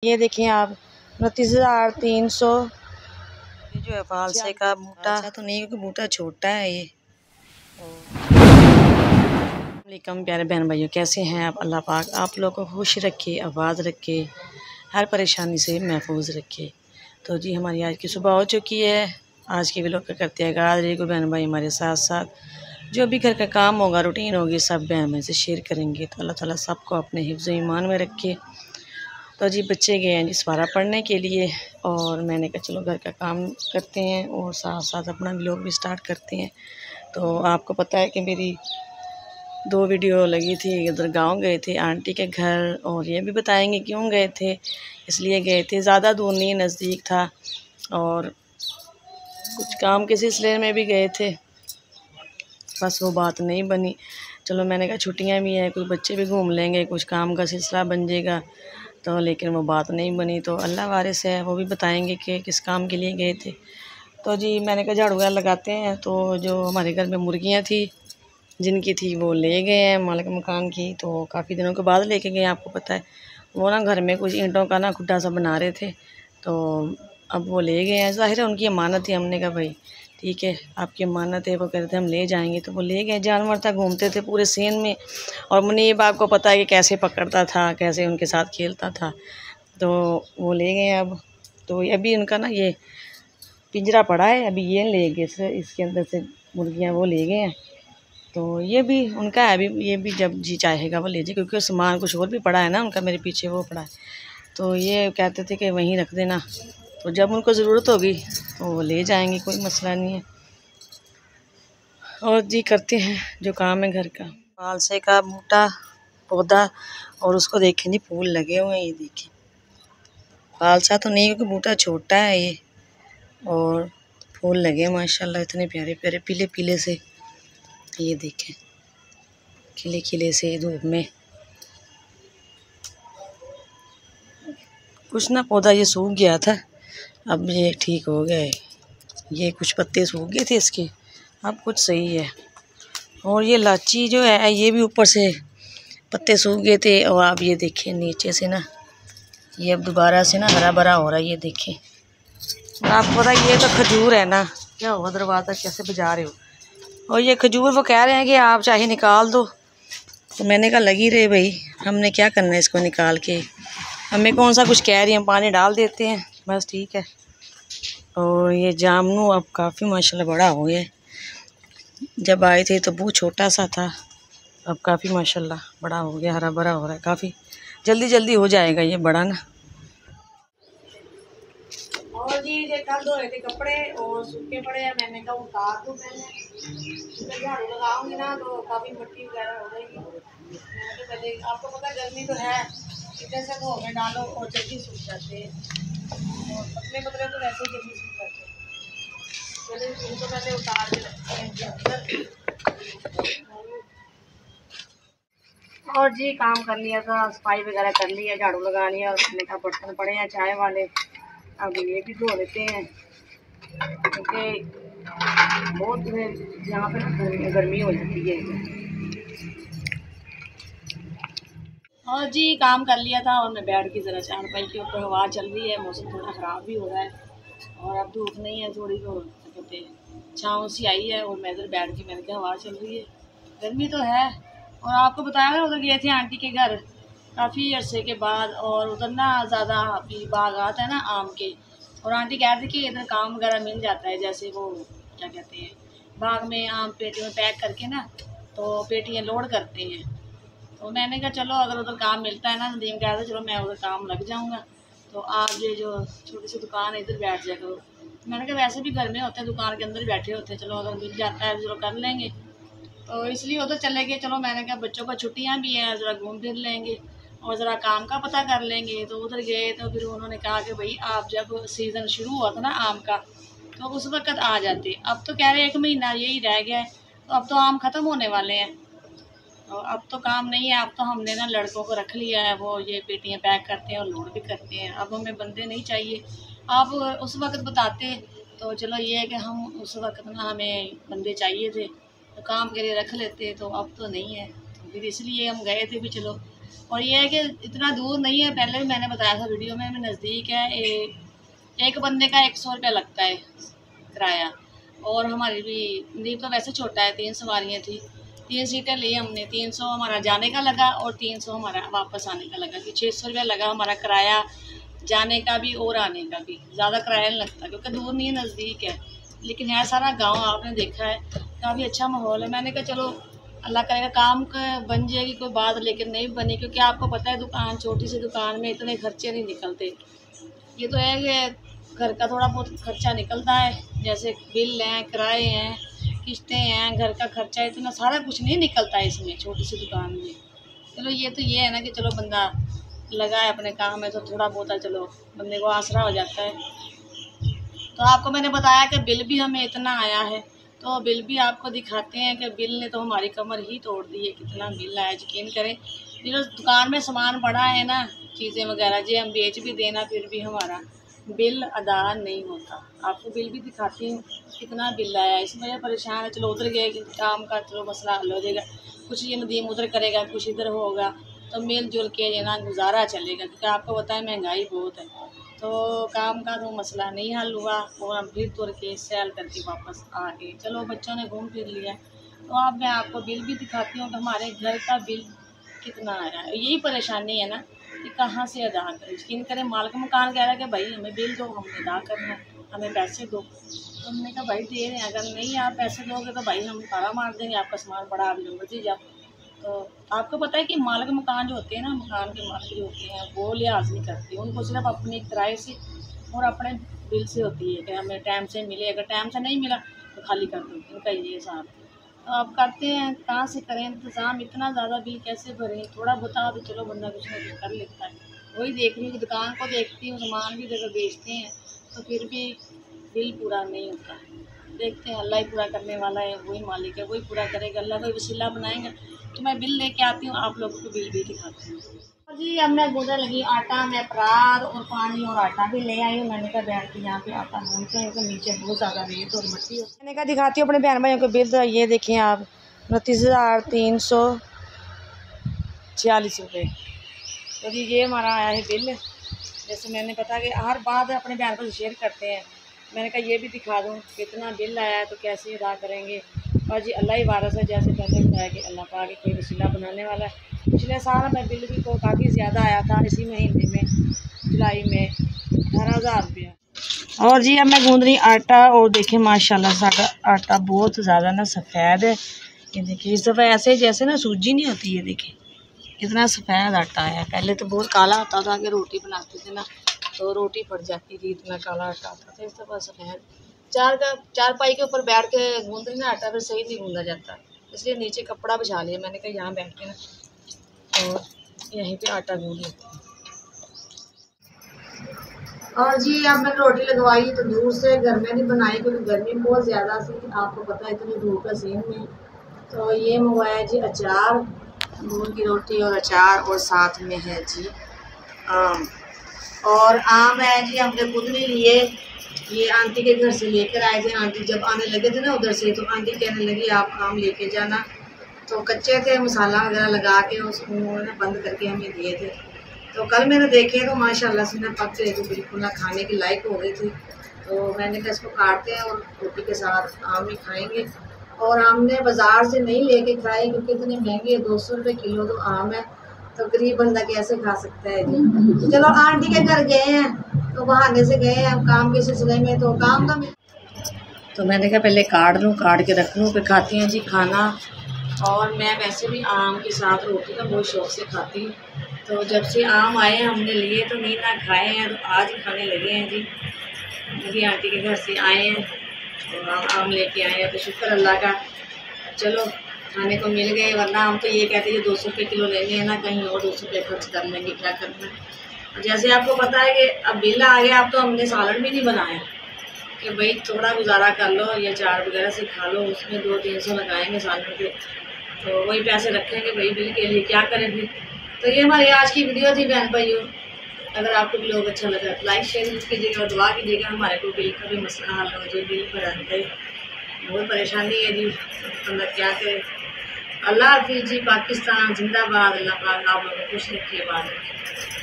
ये देखिए आप 29,300। ये जो है फालसे का बूटा तो नहीं, क्योंकि बूटा छोटा है ये। वालेकुम प्यारे बहन भाइयों, कैसे हैं आप? अल्लाह पाक आप लोगों को खुश रखे, आबाद रखे, हर परेशानी से महफूज रखे। तो जी हमारी आज की सुबह हो चुकी है। आज की व्लॉग करते हैं आगाज़। को बहन भाई हमारे साथ साथ जो भी घर का काम होगा, रूटीन होगी, सब बहन भाई से शेयर करेंगे। तो अल्लाह ताला सबको अपने हिफ्ज़ ईमान में रखे। तो जी बच्चे गए हैं जी सवारा पढ़ने के लिए, और मैंने कहा चलो घर का काम करते हैं और साथ साथ अपना व्लॉग भी स्टार्ट करते हैं। तो आपको पता है कि मेरी 2 वीडियो लगी थी। उधर गांव गए थे आंटी के घर, और ये भी बताएंगे क्यों गए थे। इसलिए गए थे, ज़्यादा दूर नहीं, नज़दीक था, और कुछ काम के सिलसिले में भी गए थे, बस वो बात नहीं बनी। चलो मैंने कहा छुट्टियां भी हैं, कुछ बच्चे भी घूम लेंगे, कुछ काम का सिलसिला बन जाएगा। तो लेकिन वो बात नहीं बनी। तो अल्लाह वारिस है, वो भी बताएंगे कि किस काम के लिए गए थे। तो जी मैंने कहा झाड़ू लगाते हैं। तो जो हमारे घर में मुर्गियाँ थी, जिनकी थी वो ले गए हैं मालिक मकान की। तो काफ़ी दिनों के बाद लेके गए, आपको पता है वो ना घर में कुछ ईंटों का ना खुड्डा सा बना रहे थे, तो अब वो ले गए हैं। ज़ाहिर है उनकी अमानत थी। हमने कहा भाई ठीक है आपकी अमानत है, वो कह रहे थे हम ले जाएंगे, तो वो ले गए। जानवर था, घूमते थे पूरे सीन में, और मुनीब आपको पता है कि कैसे पकड़ता था, कैसे उनके साथ खेलता था। तो वो ले गए अब। तो अभी उनका ना ये पिंजरा पड़ा है, अभी ये ले गए, इसके अंदर से मुर्गियाँ वो ले गए हैं। तो ये भी उनका है, अभी ये भी जब जी चाहेगा वो ले जाए, क्योंकि सामान कुछ और भी पड़ा है ना उनका, मेरे पीछे वो पड़ा है। तो ये कहते थे कि वहीं रख देना, तो जब उनको ज़रूरत होगी तो वो ले जाएंगे, कोई मसला नहीं है। और जी करते हैं जो काम है घर का। फालसे का बूटा पौधा, और उसको देखें जी फूल लगे हुए हैं। ये देखें फालसा तो नहीं, क्योंकि बूटा छोटा है ये, और फूल लगे माशाल्लाह इतने प्यारे प्यारे पीले पीले से। ये देखें खिले खिले से धूप में। कुछ ना पौधा ये सूख गया था, अब ये ठीक हो गया है। ये कुछ पत्ते सूख गए थे इसके, अब कुछ सही है। और ये लाची जो है ये भी ऊपर से पत्ते सूख गए थे, और आप ये देखें नीचे से ना ये अब दोबारा से ना हरा भरा हो रहा है। ये देखें, और आपको पता ये तो खजूर है ना, क्या हुआ दरवाज़ा कैसे बजा रहे हो। और ये खजूर वो कह रहे हैं कि आप चाहे निकाल दो, तो मैंने कहा लगी रहे भाई, हमने क्या करना है इसको निकाल के, हमें कौन सा कुछ कह रही हैं, पानी डाल देते हैं बस, ठीक है। और ये जामनू अब काफ़ी माशाल्लाह बड़ा हो गया है। जब आए थे तो बहुत छोटा सा था, अब काफ़ी माशाल्लाह बड़ा हो गया, हरा भरा हो रहा है, काफ़ी जल्दी जल्दी हो जाएगा ये बड़ा ना। और जी ये कल धोए थे कपड़े और सूखे पड़े हैं, मैंने कहा उतार दूँ पहले, झाड़ू लगाऊंगी ना तो काफ़ी मिट्टी वगैरह हो जाएगी। मैंने तो पहले, आपको पता गर्मी तो है, इधर से धो में डालो और जल्दी सूख जाते हैं, और पतले पतले तो वैसे ही जल्दी सूख जाते हैं। चलिए इनको पहले उतार के रखते हैं। और जी काम कर लिया था, सफाई वगैरह कर लिया, झाड़ू लगा लिया, और मैंने कहा बर्तन पड़े हैं चाय वाले, अब ये भी धो लेते हैं, क्योंकि बहुत यहाँ पे ना गर्मी हो जाती है। और जी काम कर लिया था, और मैं बैठ की ज़रा चारपाई के ऊपर, हवा चल रही है, मौसम थोड़ा ख़राब भी हो रहा है, और अब धूप नहीं है, थोड़ी तो कहते हैं छाँव सी आई है, और मैं इधर बैठ के मैंने कहा हवा चल रही है, गर्मी तो है। और आपको बताया ना उधर गए थे आंटी के घर काफ़ी अरसे के बाद, और उधर ना ज़्यादा बागात है ना आम के, और आंटी कह रही थी कि इधर काम वगैरह मिल जाता है, जैसे वो क्या कहते हैं बाग में आम पेटी में पैक करके ना, तो पेटियाँ लोड करते हैं। तो मैंने कहा चलो अगर उधर काम मिलता है ना, नदीम कह रहा था चलो मैं उधर काम लग जाऊँगा, तो आप ये जो छोटी सी दुकान है इधर बैठ जाया करो। मैंने कहा वैसे भी घर में होते हैं, दुकान के अंदर बैठे होते हैं, चलो अगर मिल जाता है चलो कर लेंगे, तो इसलिए उधर चले गए। चलो मैंने कहा बच्चों को छुट्टियां भी हैं, ज़रा घूम फिर लेंगे और ज़रा काम का पता कर लेंगे। तो उधर गए तो फिर उन्होंने कहा कि भाई आप जब सीज़न शुरू हुआ था ना आम का, तो उस वक्त आ जाते, अब तो कह रहे 1 महीना यही रह गया है, तो अब तो आम ख़त्म होने वाले हैं, तो अब तो काम नहीं है। अब तो हमने ना लड़कों को रख लिया है, वो ये पेटियाँ पैक करते हैं और लोड भी करते हैं, अब हमें बंदे नहीं चाहिए। आप उस वक्त बताते तो चलो ये है कि हम उस वक्त ना हमें बंदे चाहिए थे, तो काम के लिए रख लेते, तो अब तो नहीं है, तो फिर इसलिए हम गए थे भी चलो और ये है कि इतना दूर नहीं है, पहले भी मैंने बताया था वीडियो में, नज़दीक है। एक बंदे का 100 रुपया लगता है किराया। और हमारी भी नीब तो वैसे छोटा है, 3 सवारियाँ थी, 3 सीटें ली हमने। 300 हमारा जाने का लगा और 300 हमारा वापस आने का लगा, कि 600 रुपया लगा हमारा किराया जाने का भी और आने का भी। ज़्यादा किराया नहीं लगता क्योंकि दूर नहीं है, नज़दीक है। लेकिन है सारा गांव, आपने देखा है, काफ़ी अच्छा माहौल है। मैंने कहा चलो अल्लाह करेगा काम का बन जाएगी कोई बात, लेकिन नहीं बनी, क्योंकि आपको पता है दुकान, छोटी सी दुकान में इतने खर्चे नहीं निकलते। ये तो है कि घर का थोड़ा बहुत खर्चा निकलता है, जैसे बिल हैं, किराए हैं, किस्तें हैं, घर का खर्चा, इतना सारा कुछ नहीं निकलता है इसमें, छोटी सी दुकान में। चलो ये है ना कि चलो बंदा लगा है अपने काम में, तो थोड़ा बहुत चलो बंदे को आसरा हो जाता है। तो आपको मैंने बताया कि बिल भी हमें इतना आया है, तो बिल भी आपको दिखाते हैं कि बिल ने तो हमारी कमर ही तोड़ दी है। कितना बिल आया यकीन करें। जो दुकान में सामान पड़ा है ना, चीज़ें वगैरह जो हम बेच भी देना, फिर भी हमारा बिल अदा नहीं होता। आपको बिल भी दिखाती हूँ कितना बिल आया। इसमें परेशान है, चलो उधर गए कि काम का चलो मसला हल हो जाएगा, कुछ ये नदीम उधर करेगा, कुछ इधर होगा, तो मिलजुल के ये ना गुजारा चलेगा। क्योंकि आपको पता है महंगाई बहुत है, तो काम का तो मसला नहीं हल हुआ और हम फिर तुर के सैल करके वापस आ गए। चलो बच्चों ने घूम फिर लिया। तो अब मैं आपको बिल भी दिखाती हूँ कि हमारे घर का बिल कितना आया है। यही परेशानी है ना कि कहाँ से अदा करें। यकीन करें, मालिक मकान कह रहा है कि भाई हमें बिल दो, हमने अदा करना है, हमें पैसे दो। तो हमने कहा भाई दे रहे हैं, अगर नहीं आप पैसे दोगे तो भाई हम ताला मार देंगे, आपका सामान पड़ा, आप जो मर्जी जाओ। तो आपको पता है कि मालिक मकान जो होते हैं ना, मकान के मालिक जो होते हैं, वो लिहाज नहीं करते। उनको सिर्फ अपने किराए से और अपने बिल से होती है कि हमें टाइम से मिले, अगर टाइम से नहीं मिला तो खाली कर दो, इनका ये हिसाब। तो आप करते हैं, कहाँ से करें इंतज़ाम, इतना ज़्यादा बिल कैसे भरें। थोड़ा बता तो चलो बंदा कुछ ना कुछ कर लेता है। वही देख रही हूँ, दुकान को देखती हूँ, सामान भी अगर बेचते हैं तो फिर भी बिल पूरा नहीं होता है। देखते हैं, अल्लाह ही पूरा करने वाला है, वही मालिक है, वही पूरा करेगा, अल्लाह कोई वसीला बनाएगा। तो मैं बिल लेके आती हूँ, आप लोगों को बिल भी दिखाती हूँ। जी अब मैं गूंदने लगी आटा, मैं परात और पानी और आटा भी ले आई हूँ। मैंने कहा बैठ के यहाँ पे आटा गूंदते हैं, तो नीचे बहुत ज़्यादा रेत और मिट्टी है। मैंने कहा दिखाती हूँ अपने बहन भाइयों को बिल। तो ये देखिए आप, 29,346 रुपये। तो जी ये हमारा आया है बिल। जैसे मैंने पता कि हर बात अपने बहन को शेयर करते हैं, मैंने कहा ये भी दिखा दूँ कितना बिल आया है, तो कैसे अदा करेंगे। और जी अल्लाह ही वारस है, जैसे पहले बताया कि अल्लाह पाक कोई वसीला बनाने वाला है। पिछले साल में बिल भी तो काफ़ी ज़्यादा आया था, इसी महीने में जुलाई में 18,000 रुपया। और जी अब मैं गूंद रही आटा, और देखें माशाल्लाह सारा आटा बहुत ज़्यादा ना सफ़ेद है। ये देखिए इस दफ़ा ऐसे जैसे ना सूजी नहीं होती है, देखिए कितना सफ़ेद आटा है। पहले तो बहुत काला होता था कि रोटी बनाते थे ना तो रोटी फट जाती थी, इतना काला आटा आता था। इस दफ़ा सफ़ेद। चारपाई के ऊपर बैठ के गूंद रही ना आटा, फिर सही नहीं गूंदा जाता, इसलिए नीचे कपड़ा बिछा लिया। मैंने कहा यहाँ बैठ के ना और यहीं पे आटा गूंद लेते हैं। और जी अब मैंने रोटी लगवाई तो दूर से, घर में नहीं बनाई क्योंकि गर्मी बहुत ज़्यादा थी, आपको पता है इतनी धूप का सीन में। तो ये मंगवाया जी अचार, दूध की रोटी और अचार, और साथ में है जी आम। और आम है जी हमने खुद नहीं लिए, ये आंटी के घर से लेकर आए थे। आंटी जब आने लगे थे ना उधर से, तो आंटी कहने लगी आप आम लेके जाना। तो कच्चे थे, मसाला वगैरह लगा के उन्होंने बंद करके हमें दिए थे। तो कल मैंने देखे तो माशाल्लाह से ना पक गए थे, बिल्कुल ना खाने के लायक हो गई थी। तो मैंने कहा इसको काटते हैं और रोटी के साथ आम ही खाएंगे। और हमने बाज़ार से नहीं लेके खाए क्योंकि इतने महंगे, 200 रुपये किलो तो आम है, तो गरीब बंदा कैसे खा सकता है जी। तो चलो आंटी के घर गए हैं, तो बहाने से गए हैं काम के सिलसिले में, तो काम का तो मैंने कहा पहले काट लूँ, काट के रख लूँ, फिर खाती हैं जी खाना। और मैं वैसे भी आम के साथ रोटी का बहुत शौक़ से खाती हूँ। तो जब से आम आए हैं हमने लिए तो नहीं ना खाए हैं, तो आज ही खाने लगे हैं जी। मेरी आंटी के घर से आए हैं और आम लेके आए हैं, तो शुक्र अल्लाह का, चलो खाने को मिल गए। वरना हम तो ये कहते हैं 200 रुपये किलो लेने हैं ना, कहीं और 200 रुपये खर्च कर लेंगे, क्या करना है। जैसे आपको पता है कि अब बिल आ गया, अब तो हमने सालन भी नहीं बनाया कि भाई थोड़ा गुजारा कर लो या चार वगैरह से खा लो, उसमें 200-300 लगाएंगे सालन के, तो वही पैसे रखेंगे भाई बिल के लिए, क्या करें फिर। तो ये हमारी आज की वीडियो थी बहन भाइयों। अगर आपको ब्लॉग अच्छा लगा तो लाइक शेयर कीजिएगा और दुआ कीजिएगा हमारे को बिल का भी मसला हल हो जाए। बिल भराने का बहुत परेशानी है जी, बंदा क्या करे। अल्लाह हाफिज़ जी। पाकिस्तान जिंदाबाद। अल्लाह पाक आप लोगों को खुश रखिए, बात रखिए।